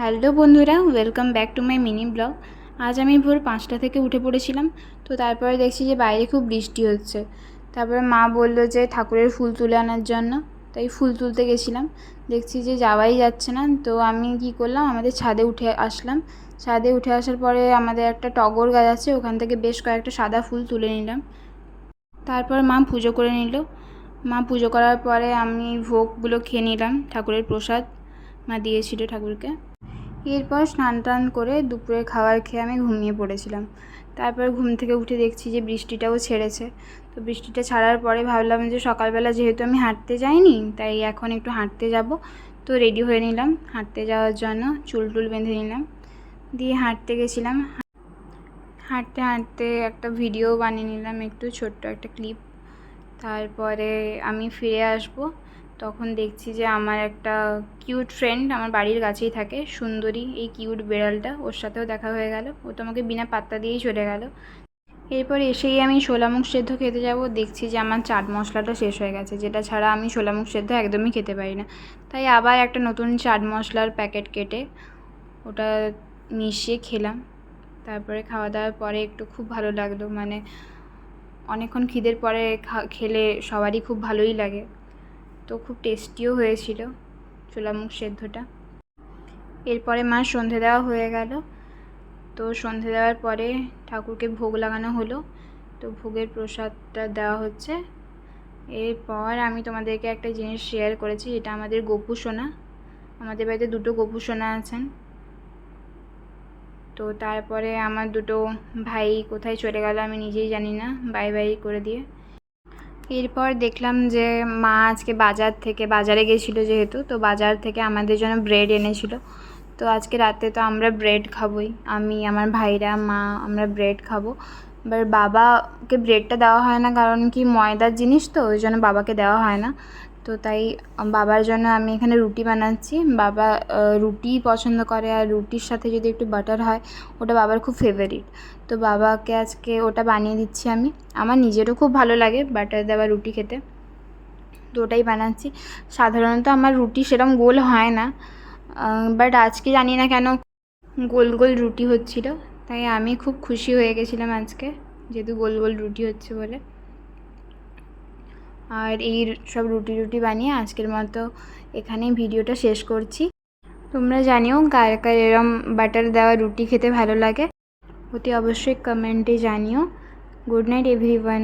Hello বন্ধুরা, welcome back to my mini blog. আজ আমি ভোর 5টা থেকে উঠে পড়েছিলাম। তো তারপরে দেখছি যে বাইরে খুব বৃষ্টি হচ্ছে। তারপরে মা বলল যে ঠাকুরের ফুল তুলে আনার জন্য, তাই ফুল তুলতে গেছিলাম। দেখছি যে যাওয়াই যাচ্ছে না। তো আমি কি করলাম, আমাদের ছাদে উঠে আসলাম। ছাদে উঠে আসার পরে আমাদের একটা টগর গাছ আছে, ওখান থেকে বেশ কয়েকটা সাদা ফুল তুলে নিলাম। তারপর মা পুজো করে নিল। মা পুজো করার পরে আমি ভোগগুলো খেয়ে নিলাম, ঠাকুরের প্রসাদ মা দিয়েছিল ঠাকুরকে। এরপর স্নান টান করে দুপুরে খাবার খেয়ে আমি ঘুমিয়ে পড়েছিলাম। তারপর ঘুম থেকে উঠে দেখছি যে বৃষ্টিটাও ছেড়েছে। তো বৃষ্টিটা ছাড়ার পরে ভাবলাম যে সকালবেলা যেহেতু আমি হাঁটতে যাইনি, তাই এখন একটু হাঁটতে যাব। তো রেডি হয়ে নিলাম হাঁটতে যাওয়ার জন্য, চুল টুল বেঁধে নিলাম, দিয়ে হাঁটতে গেছিলাম। হাঁটতে হাঁটতে একটা ভিডিও বানিয়ে নিলাম, একটু ছোট্ট একটা ক্লিপ। তারপরে আমি ফিরে আসব, তখন দেখছি যে আমার একটা কিউট ফ্রেন্ড আমার বাড়ির কাছেই থাকে, সুন্দরী এই কিউট বেড়ালটা, ওর সাথেও দেখা হয়ে গেল। ও তো আমাকে বিনা পাত্তা দিয়েই চলে গেল। এরপর এসেই আমি ছোলা মুখ সেদ্ধ খেতে যাব, দেখছি যে আমার চাট মশলাটা শেষ হয়ে গেছে, যেটা ছাড়া আমি ছোলা মুখ সেদ্ধ একদমই খেতে পারি না। তাই আবার একটা নতুন চাট মশলার প্যাকেট কেটে ওটা মিশিয়ে খেলাম। তারপরে খাওয়া দাওয়ার পরে একটু খুব ভালো লাগলো, মানে অনেকক্ষণ খিদের পরে খেলে সবারই খুব ভালোই লাগে। তো খুব টেস্টিও হয়েছিল ছোলা মুখ সেদ্ধটা। এরপরে মার সন্ধে দেওয়া হয়ে গেল। তো সন্ধে দেওয়ার পরে ঠাকুরকে ভোগ লাগানো হলো। তো ভোগের প্রসাদটা দেওয়া হচ্ছে। এরপর আমি তোমাদেরকে একটা জিনিস শেয়ার করেছি, এটা আমাদের গোপু সোনা। আমাদের বাড়িতে দুটো গোপু সোনা আছেন। তো তারপরে আমার দুটো ভাই কোথায় চলে গেল আমি নিজেই জানি না, বাই বাই করে দিয়ে। এরপর দেখলাম যে মা আজকে বাজারে গেছিলো যেহেতু, তো বাজার থেকে আমাদের জন্য ব্রেড এনেছিল। তো আজকে রাতে তো আমরা ব্রেড খাবোই, আমি, আমার ভাইরা, মা, আমরা ব্রেড খাবো। এবার বাবাকে ব্রেডটা দেওয়া হয় না, কারণ কি ময়দার জিনিস, তো ওই জন্য বাবাকে দেওয়া হয় না। তো তাই বাবার জন্য আমি এখানে রুটি বানাচ্ছি। বাবা রুটি পছন্দ করে, আর রুটির সাথে যদি একটু বাটার হয়, ওটা বাবার খুব ফেভারিট। তো বাবাকে আজকে ওটা বানিয়ে দিচ্ছি আমি। আমার নিজেরও খুব ভালো লাগে বাটার দেওয়া রুটি খেতে, তো ওটাই বানাচ্ছি। সাধারণত আমার রুটি সেরকম গোল হয় না, বাট আজকে জানি না কেন গোল গোল রুটি হচ্ছিল, তাই আমি খুব খুশি হয়ে গেছিলাম আজকে, যেহেতু গোল গোল রুটি হচ্ছে বলে। আর এই সব রুটি বানিয়ে আজকের মতো এখানেই ভিডিওটা শেষ করছি। তোমরা জানিও কার কার এরম বাটার দেওয়া রুটি খেতে ভালো লাগে, অতি অবশ্যই কমেন্টে জানিও। Good night everyone.